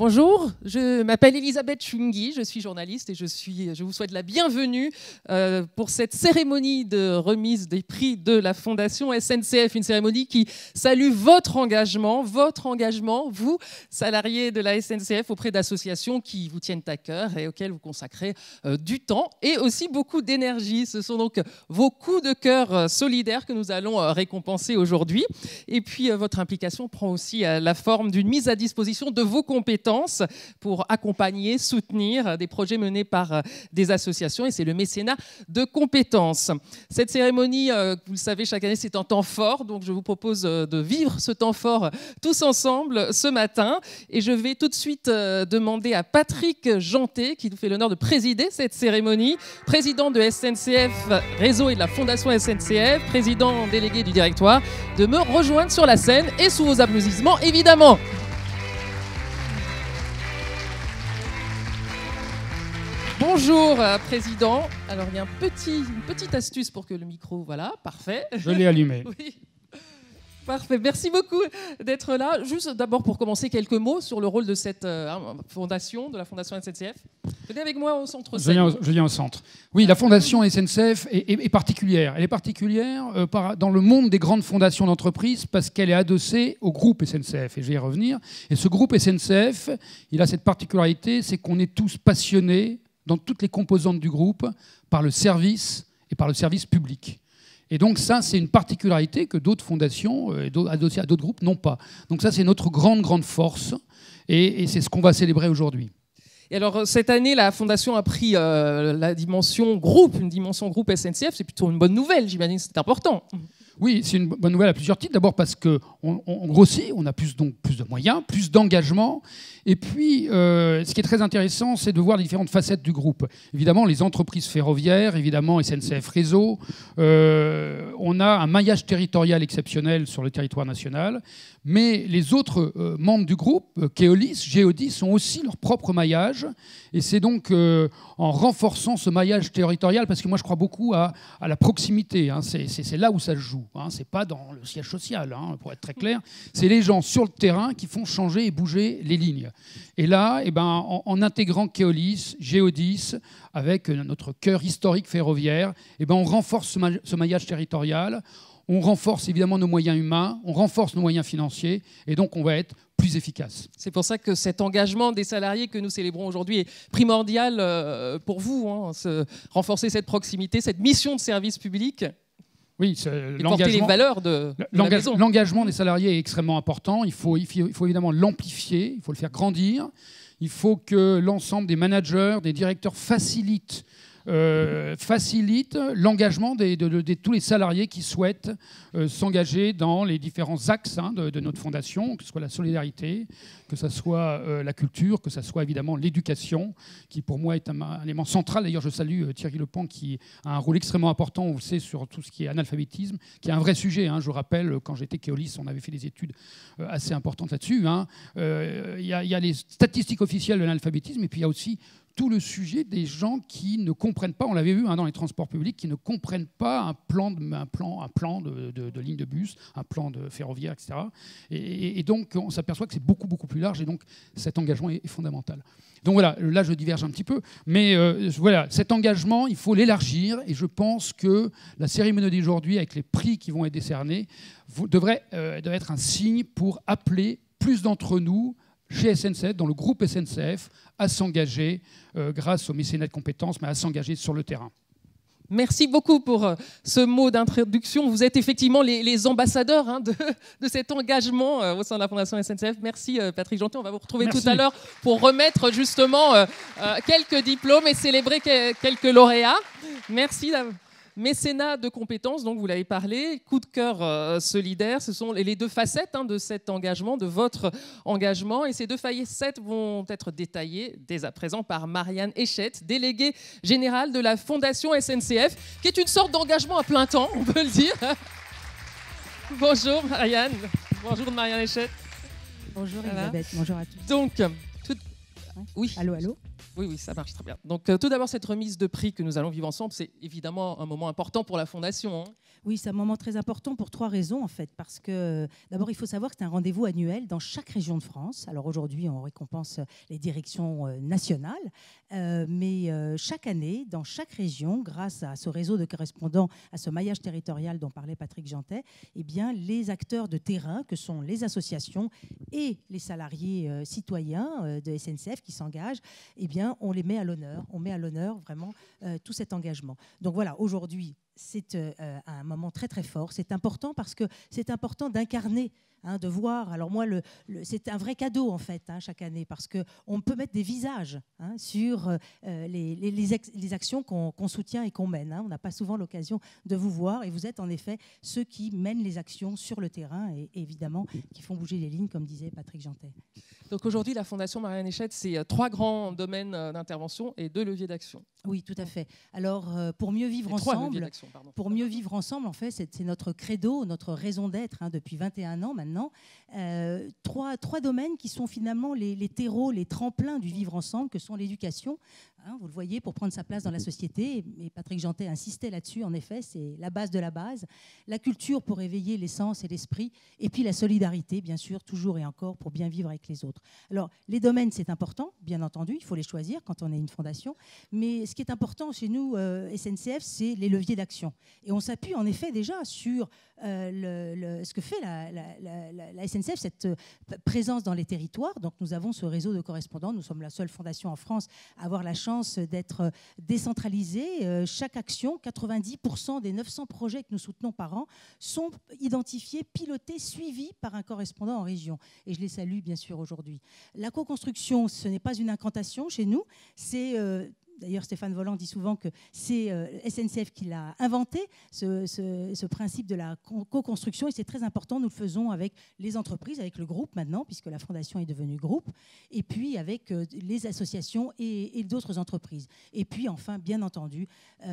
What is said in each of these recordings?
Bonjour, je m'appelle Elisabeth Chungui, je suis journaliste et je vous souhaite la bienvenue pour cette cérémonie de remise des prix de la Fondation SNCF, une cérémonie qui salue votre engagement, vous, salariés de la SNCF, auprès d'associations qui vous tiennent à cœur et auxquelles vous consacrez du temps et aussi beaucoup d'énergie. Ce sont donc vos coups de cœur solidaires que nous allons récompenser aujourd'hui. Et puis votre implication prend aussi la forme d'une mise à disposition de vos compétences pour accompagner, soutenir des projets menés par des associations, et c'est le mécénat de compétences. Cette cérémonie, vous le savez, chaque année, c'est un temps fort, donc je vous propose de vivre ce temps fort tous ensemble ce matin. Et je vais tout de suite demander à Patrick Jeantet, qui nous fait l'honneur de présider cette cérémonie, président de SNCF Réseau et de la Fondation SNCF, président délégué du directoire, de me rejoindre sur la scène et sous vos applaudissements, évidemment. Bonjour, Président. Alors, il y a une petite astuce pour que le micro... Voilà, parfait. Je l'ai allumé. Oui. Parfait. Merci beaucoup d'être là. Juste d'abord, pour commencer, quelques mots sur le rôle de cette fondation, de la Fondation SNCF. Venez avec moi au centre. Je viens au centre. Oui, la Fondation SNCF est particulière. Elle est particulière dans le monde des grandes fondations d'entreprise parce qu'elle est adossée au groupe SNCF. Et je vais y revenir. Et ce groupe SNCF, il a cette particularité, c'est qu'on est tous passionnés dans toutes les composantes du groupe par le service et par le service public. Et donc ça, c'est une particularité que d'autres fondations, adossées à d'autres groupes, n'ont pas. Donc ça, c'est notre grande force, et c'est ce qu'on va célébrer aujourd'hui. Et alors, cette année, la Fondation a pris la dimension groupe, une dimension groupe SNCF. C'est plutôt une bonne nouvelle, j'imagine, c'est important. Oui, c'est une bonne nouvelle à plusieurs titres. D'abord parce qu'on grossit, on a plus de moyens, plus d'engagement. Et puis, ce qui est très intéressant, c'est de voir les différentes facettes du groupe. Évidemment, les entreprises ferroviaires, évidemment SNCF Réseau. On a un maillage territorial exceptionnel sur le territoire national. Mais les autres membres du groupe, Keolis, Géodis, ont aussi leur propre maillage. Et c'est donc en renforçant ce maillage territorial, parce que moi je crois beaucoup à la proximité. Hein, c'est là où ça se joue. Hein, c'est pas dans le siège social, hein, pour être très clair. C'est les gens sur le terrain qui font changer et bouger les lignes. Et là, en intégrant Keolis, Géodis, avec notre cœur historique ferroviaire, on renforce ce maillage territorial. On renforce évidemment nos moyens humains, on renforce nos moyens financiers, et donc on va être plus efficace. C'est pour ça que cet engagement des salariés que nous célébrons aujourd'hui est primordial pour vous, hein, renforcer cette proximité, cette mission de service public. Oui, et porter les valeurs de la maison. L'engagement des salariés est extrêmement important. Il faut évidemment l'amplifier, il faut le faire grandir. Il faut que l'ensemble des managers, des directeurs facilite l'engagement de tous les salariés qui souhaitent s'engager dans les différents axes de notre fondation, que ce soit la solidarité, que ce soit la culture, que ce soit évidemment l'éducation, qui pour moi est un élément central. D'ailleurs, je salue Thierry Lepant qui a un rôle extrêmement important, on le sait, sur tout ce qui est analphabétisme, qui est un vrai sujet. Je rappelle, quand j'étais Keolis, on avait fait des études assez importantes là-dessus. Il y a les statistiques officielles de l'analphabétisme, et puis il y a aussi tout le sujet des gens qui ne comprennent pas, on l'avait vu dans les transports publics, qui ne comprennent pas un plan de ligne de bus, un plan de ferroviaire, etc. Et donc, on s'aperçoit que c'est beaucoup plus large, et donc cet engagement est fondamental. Donc voilà, là je diverge un petit peu, mais voilà, cet engagement, il faut l'élargir, et je pense que la cérémonie d'aujourd'hui, avec les prix qui vont être décernés, devrait être un signe pour appeler plus d'entre nous, chez SNCF, dans le groupe SNCF, à s'engager grâce au mécénat de compétences, mais à s'engager sur le terrain. Merci beaucoup pour ce mot d'introduction. Vous êtes effectivement les ambassadeurs de cet engagement au sein de la Fondation SNCF. Merci Patrick Jeantet. On va vous retrouver tout à l'heure pour remettre justement quelques diplômes et célébrer quelques lauréats. Merci. Mécénat de compétences, donc vous l'avez parlé, coup de cœur solidaire, ce sont les deux facettes de cet engagement, de votre engagement, et ces deux facettes vont être détaillées dès à présent par Marianne Echette, déléguée générale de la Fondation SNCF, qui est une sorte d'engagement à plein temps, on peut le dire. Bonjour Marianne. Bonjour Marianne Echette. Bonjour Elisabeth, bonjour à tous. Donc, oui. Allô. Oui, oui, ça marche très bien. Donc, tout d'abord, cette remise de prix que nous allons vivre ensemble, c'est évidemment un moment important pour la Fondation, hein. Oui, c'est un moment très important pour 3 raisons, en fait. Parce que, d'abord, il faut savoir que c'est un rendez-vous annuel dans chaque région de France. Alors, aujourd'hui, on récompense les directions nationales. Mais chaque année, dans chaque région, grâce à ce réseau de correspondants, à ce maillage territorial dont parlait Patrick Jeantet, eh bien, les acteurs de terrain, que sont les associations et les salariés citoyens de SNCF qui s'engagent, eh bien, on les met à l'honneur. On met à l'honneur vraiment tout cet engagement. Donc voilà, aujourd'hui, c'est un moment très très fort. C'est important parce que c'est important d'incarner, hein, de voir. Alors moi, c'est un vrai cadeau en fait, hein, chaque année, parce qu'on peut mettre des visages, hein, sur les actions qu'on soutient et qu'on mène, hein. On n'a pas souvent l'occasion de vous voir et vous êtes en effet ceux qui mènent les actions sur le terrain et évidemment qui font bouger les lignes, comme disait Patrick Jeantet. Donc aujourd'hui, la Fondation Marianne Échette, c'est 3 grands domaines d'intervention et 2 leviers d'action. Oui, tout à fait. Alors, pour mieux vivre ensemble, en fait, c'est notre credo, notre raison d'être, hein, depuis 21 ans maintenant. Trois domaines qui sont finalement les terreaux, les tremplins du vivre ensemble, que sont l'éducation, hein, vous le voyez, pour prendre sa place dans la société. Et Patrick Jeantet insistait là-dessus, en effet, c'est la base de la base. La culture pour éveiller les sens et l'esprit. Et puis la solidarité, bien sûr, toujours et encore, pour bien vivre avec les autres. Alors, les domaines, c'est important, bien entendu, il faut les choisir quand on est une fondation. Mais ce qui est important chez nous, SNCF, c'est les leviers d'action. Et on s'appuie en effet déjà sur ce que fait la SNCF, cette présence dans les territoires. Donc nous avons ce réseau de correspondants. Nous sommes la seule fondation en France à avoir la chance d'être décentralisée. Chaque action, 90% des 900 projets que nous soutenons par an sont identifiés, pilotés, suivis par un correspondant en région. Et je les salue bien sûr aujourd'hui. La co-construction, ce n'est pas une incantation chez nous, c'est... D'ailleurs, Stéphane Vollant dit souvent que c'est SNCF qui l'a inventé, ce principe de la co-construction, et c'est très important. Nous le faisons avec les entreprises, avec le groupe maintenant, puisque la Fondation est devenue groupe, et puis avec les associations et d'autres entreprises. Et puis, enfin, bien entendu,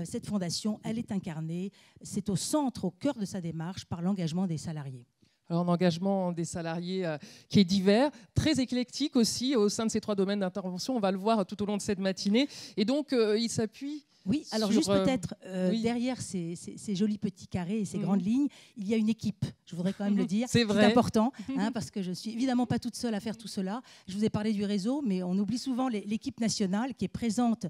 cette Fondation, elle est incarnée, c'est au centre, au cœur de sa démarche, par l'engagement des salariés. Alors, un engagement des salariés qui est divers, très éclectique aussi au sein de ces 3 domaines d'intervention. On va le voir tout au long de cette matinée. Et donc, il s'appuie... Oui, alors juste peut-être, derrière ces jolis petits carrés et ces grandes lignes, il y a une équipe. Je voudrais quand même le dire. C'est important, hein, parce que je ne suis évidemment pas toute seule à faire tout cela. Je vous ai parlé du réseau, mais on oublie souvent l'équipe nationale qui est présente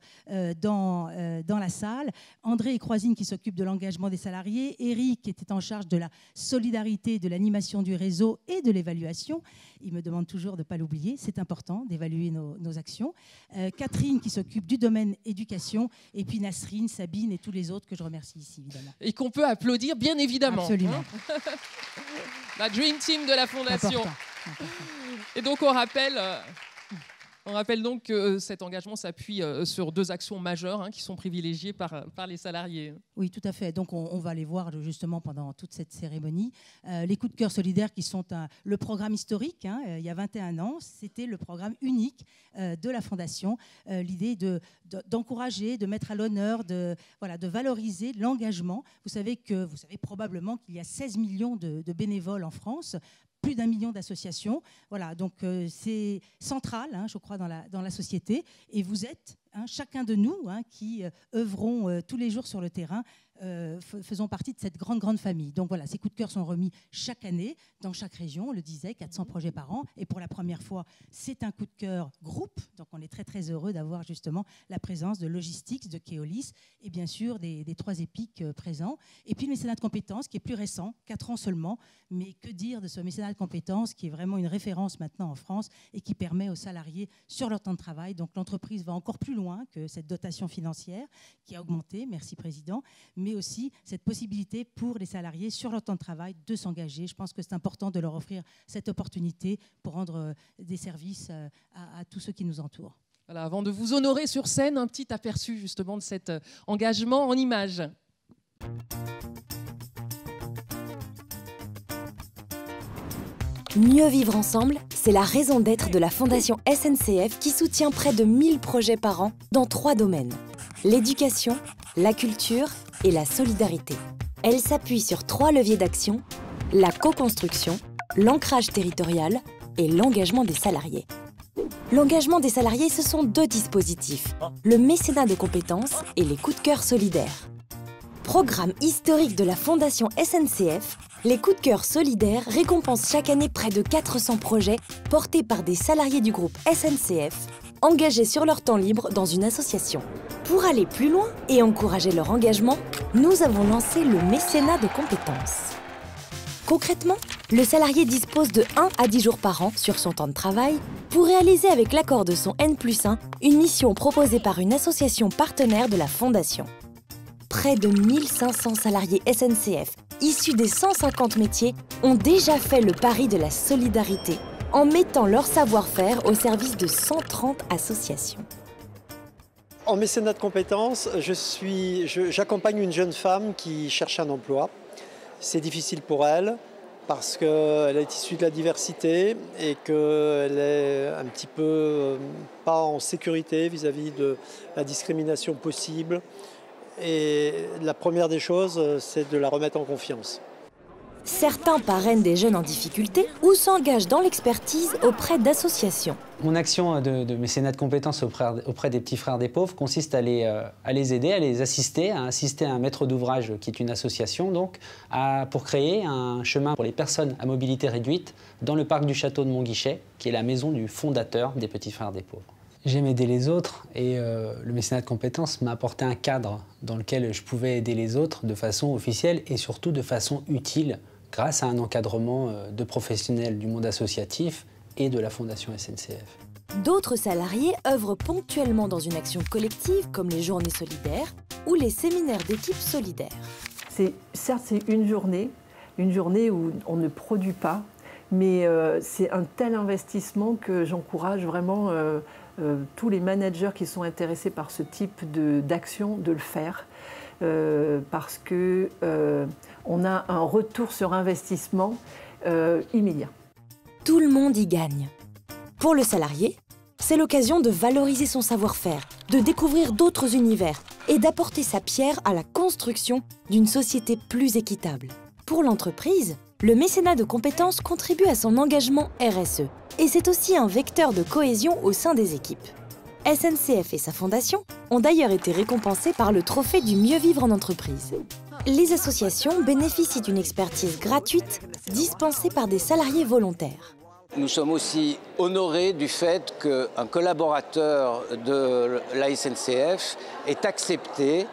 dans la salle. André Croisine qui s'occupe de l'engagement des salariés. Eric qui était en charge de la solidarité, de l'animation du réseau et de l'évaluation. Il me demande toujours de ne pas l'oublier. C'est important d'évaluer nos actions. Catherine qui s'occupe du domaine éducation. Et puis Nasrine, Sabine et tous les autres que je remercie ici, évidemment. Et qu'on peut applaudir, bien évidemment. Absolument. La Dream Team de la Fondation. Important. Et donc, on rappelle donc que cet engagement s'appuie sur 2 actions majeures, hein, qui sont privilégiées par les salariés. Oui, tout à fait. Donc, on va les voir justement pendant toute cette cérémonie. Les coups de cœur solidaires qui sont le programme historique, hein, il y a 21 ans, c'était le programme unique de la Fondation. L'idée d'encourager, de mettre à l'honneur, de valoriser l'engagement. Vous savez probablement qu'il y a 16 millions de bénévoles en France, plus d'1 million d'associations. Voilà, donc c'est central, hein, je crois, dans la société. Et vous êtes, hein, chacun de nous, hein, qui œuvrons tous les jours sur le terrain, faisons partie de cette grande famille. Donc voilà, ces coups de cœur sont remis chaque année dans chaque région, on le disait, 400 projets par an. Et pour la première fois, c'est un coup de cœur groupe. Donc on est très heureux d'avoir justement la présence de Logistics, de Keolis et bien sûr des 3 épiques présents. Et puis le mécénat de compétences qui est plus récent, 4 ans seulement. Mais que dire de ce mécénat de compétences qui est vraiment une référence maintenant en France et qui permet aux salariés sur leur temps de travail. Donc l'entreprise va encore plus loin que cette dotation financière qui a augmenté, merci Président, mais aussi cette possibilité pour les salariés sur leur temps de travail de s'engager. Je pense que c'est important de leur offrir cette opportunité pour rendre des services à tous ceux qui nous entourent. Voilà, avant de vous honorer sur scène, un petit aperçu justement de cet engagement en images. Mieux vivre ensemble, c'est la raison d'être de la Fondation SNCF qui soutient près de 1000 projets par an dans 3 domaines. L'éducation, la culture et la solidarité. Elle s'appuie sur 3 leviers d'action, la co-construction, l'ancrage territorial et l'engagement des salariés. l'engagement des salariés, ce sont deux dispositifs, le mécénat de compétences et les coups de cœur solidaires. Programme historique de la Fondation SNCF, les coups de cœur solidaires récompensent chaque année près de 400 projets portés par des salariés du groupe SNCF, engagés sur leur temps libre dans une association. Pour aller plus loin et encourager leur engagement, nous avons lancé le mécénat de compétences. Concrètement, le salarié dispose de 1 à 10 jours par an sur son temps de travail pour réaliser avec l'accord de son N+1 une mission proposée par une association partenaire de la Fondation. Près de 1500 salariés SNCF, issus des 150 métiers, ont déjà fait le pari de la solidarité en mettant leur savoir-faire au service de 130 associations. En mécénat de compétences, j'accompagne une jeune femme qui cherche un emploi. C'est difficile pour elle parce qu'elle est issue de la diversité et qu'elle est un petit peu pas en sécurité vis-à-vis de la discrimination possible. Et la première des choses, c'est de la remettre en confiance. Certains parrainent des jeunes en difficulté ou s'engagent dans l'expertise auprès d'associations. Mon action de mécénat de compétences auprès des petits frères des pauvres consiste à les aider, à les assister, à un maître d'ouvrage qui est une association, donc, pour créer un chemin pour les personnes à mobilité réduite dans le parc du château de Montguichet, qui est la maison du fondateur des petits frères des pauvres. J'aime aider les autres et le mécénat de compétences m'a apporté un cadre dans lequel je pouvais aider les autres de façon officielle et surtout de façon utile grâce à un encadrement de professionnels du monde associatif et de la Fondation SNCF. D'autres salariés œuvrent ponctuellement dans une action collective comme les journées solidaires ou les séminaires d'équipe solidaires. Certes, c'est une journée où on ne produit pas, mais c'est un tel investissement que j'encourage vraiment tous les managers qui sont intéressés par ce type d'action de le faire parce qu'on a un retour sur investissement immédiat. Tout le monde y gagne. Pour le salarié, c'est l'occasion de valoriser son savoir-faire, de découvrir d'autres univers et d'apporter sa pierre à la construction d'une société plus équitable. Pour l'entreprise, le mécénat de compétences contribue à son engagement RSE et c'est aussi un vecteur de cohésion au sein des équipes. SNCF et sa fondation ont d'ailleurs été récompensés par le trophée du mieux vivre en entreprise. Les associations bénéficient d'une expertise gratuite dispensée par des salariés volontaires. Nous sommes aussi honorés du fait qu'un collaborateur de la SNCF ait accepté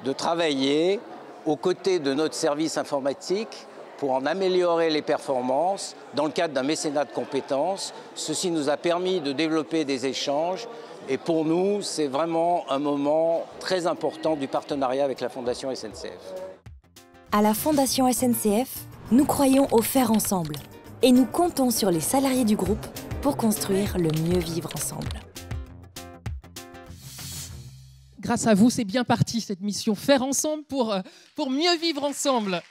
de travailler aux côtés de notre service informatique pour en améliorer les performances dans le cadre d'un mécénat de compétences. Ceci nous a permis de développer des échanges et pour nous, c'est vraiment un moment très important du partenariat avec la Fondation SNCF. À la Fondation SNCF, nous croyons au faire ensemble et nous comptons sur les salariés du groupe pour construire le mieux vivre ensemble. Grâce à vous, c'est bien parti cette mission Faire ensemble pour mieux vivre ensemble.